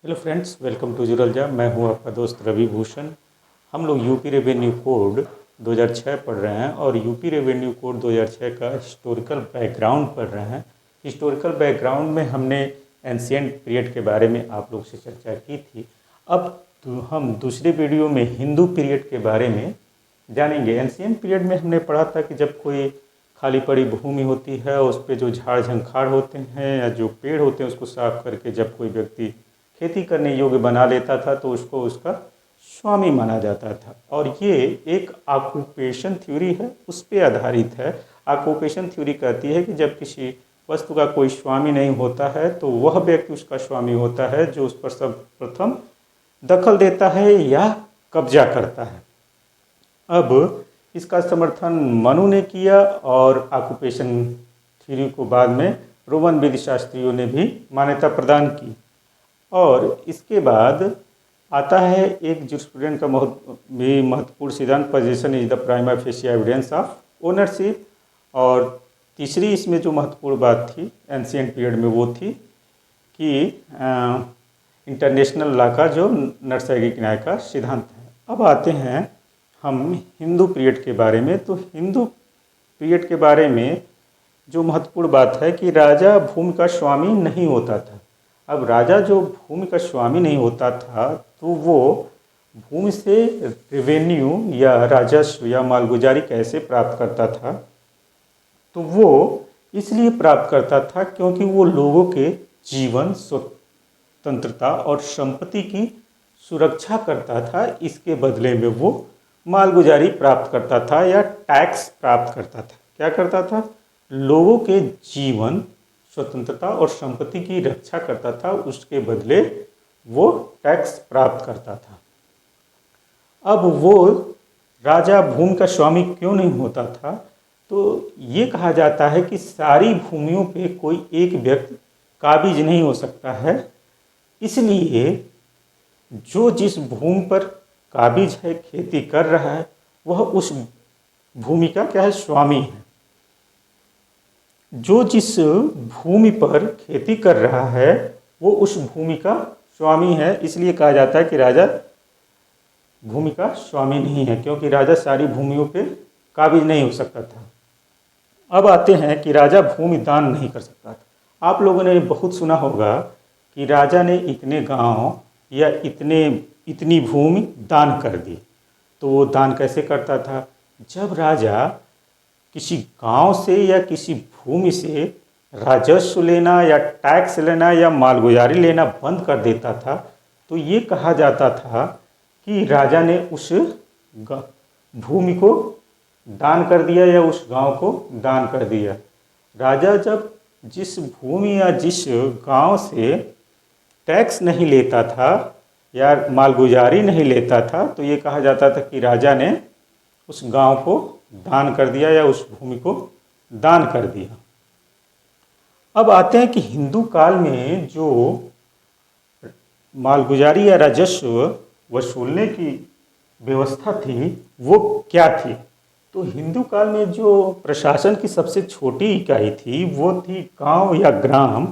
Hello friends, welcome to जुरलजा। मैं हूं आपका दोस्त रवि भूषण। हम लोग यूपी रेवेन्यू कोड 2006 पढ़ रहे हैं और यूपी रेवेन्यू कोड 2006 का हिस्टोरिकल बैकग्राउंड पढ़ रहे हैं। हिस्टोरिकल बैकग्राउंड में हमने एंशिएंट पीरियड के बारे में आप लोग से चर्चा की थी। अब हम दूसरे वीडियो में हिंदू पीरियड के बारे में जानेंगे। एंशिएंट पीरियड में हमने पढ़ा था कि जब कोई खाली पड़ी भूमि होती है, उस पर जो झाड़ झंखाड़ होते हैं या जो पेड़ होते हैं उसको साफ करके जब कोई व्यक्ति खेती करने योग्य बना लेता था तो उसको उसका स्वामी माना जाता था। और ये एक ऑक्यूपेशन थ्योरी है, उस पर आधारित है। ऑक्यूपेशन थ्योरी कहती है कि जब किसी वस्तु का कोई स्वामी नहीं होता है तो वह व्यक्ति उसका स्वामी होता है जो उस पर सर्वप्रथम दखल देता है या कब्जा करता है। अब इसका समर्थन मनु ने किया और ऑक्यूपेशन थ्योरी को बाद में रोमन विधिशास्त्रियों ने भी मान्यता प्रदान की। और इसके बाद आता है एक जूरिस्प्रूडेंस का भी महत्वपूर्ण सिद्धांत, position is the prima fascia evidence of ownership. और तीसरी इसमें जो महत्वपूर्ण बात थी एंशिएंट पीरियड में वो थी कि इंटरनेशनल लॉ का जो नैसर्गिक न्याय का सिद्धांत है। अब आते हैं हम हिंदू पीरियड के बारे में। तो हिंदू पीरियड के बारे में जो महत्वपूर्ण बात है कि राजा भूमि का स्वामी नहीं होता था। अब राजा जो भूमि का स्वामी नहीं होता था तो वो भूमि से रेवेन्यू या राजस्व या मालगुजारी कैसे प्राप्त करता था? तो वो इसलिए प्राप्त करता था क्योंकि वो लोगों के जीवन, स्वतंत्रता और संपत्ति की सुरक्षा करता था। इसके बदले में वो मालगुजारी प्राप्त करता था या टैक्स प्राप्त करता था। क्या करता था? लोगों के जीवन, स्वतंत्रता और संपत्ति की रक्षा करता था, उसके बदले वो टैक्स प्राप्त करता था। अब वो राजा भूमि का स्वामी क्यों नहीं होता था? तो ये कहा जाता है कि सारी भूमियों पे कोई एक व्यक्ति काबिज नहीं हो सकता है, इसलिए जो जिस भूमि पर काबिज है, खेती कर रहा है, वह उस भूमि का क्या है? स्वामी है। जो जिस भूमि पर खेती कर रहा है वो उस भूमि का स्वामी है, इसलिए कहा जाता है कि राजा भूमि का स्वामी नहीं है, क्योंकि राजा सारी भूमियों पे काबिज नहीं हो सकता था। अब आते हैं कि राजा भूमि दान नहीं कर सकता था। आप लोगों ने बहुत सुना होगा कि राजा ने इतने गांव या इतनी भूमि दान कर दी। तो वो दान कैसे करता था? जब राजा किसी गांव से या किसी भूमि से राजस्व लेना या टैक्स लेना या मालगुजारी लेना बंद कर देता था तो ये कहा जाता था कि राजा ने उस भूमि को दान कर दिया या उस गांव को दान कर दिया। राजा जब जिस भूमि या जिस गांव से टैक्स नहीं लेता था या मालगुजारी नहीं लेता था तो ये कहा जाता था कि राजा ने उस गांव को दान कर दिया या उस भूमि को दान कर दिया। अब आते हैं कि हिंदू काल में जो मालगुजारी या राजस्व वसूलने की व्यवस्था थी वो क्या थी? तो हिंदू काल में जो प्रशासन की सबसे छोटी इकाई थी वो थी गांव या ग्राम।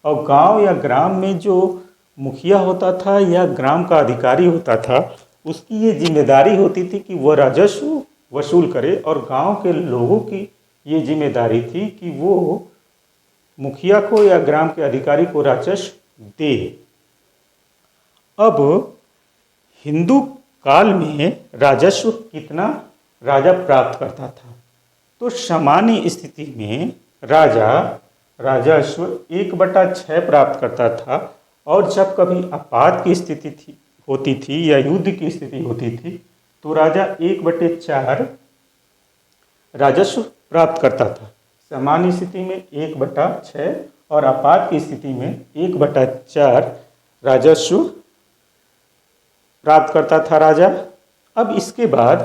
और गांव या ग्राम में जो मुखिया होता था या ग्राम का अधिकारी होता था उसकी ये जिम्मेदारी होती थी कि वह राजस्व वसूल करे, और गांव के लोगों की ये जिम्मेदारी थी कि वो मुखिया को या ग्राम के अधिकारी को राजस्व दे। अब हिंदू काल में राजस्व कितना राजा प्राप्त करता था? तो सामान्य स्थिति में राजा राजस्व 1/6 प्राप्त करता था, और जब कभी आपात की स्थिति होती थी या युद्ध की स्थिति होती थी तो राजा 1/4 राजस्व प्राप्त करता था। सामान्य स्थिति में 1/6 और आपात की स्थिति में 1/4 राजस्व प्राप्त करता था राजा। अब इसके बाद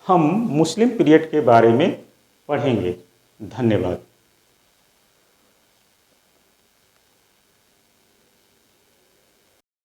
हम मुस्लिम पीरियड के बारे में पढ़ेंगे। धन्यवाद।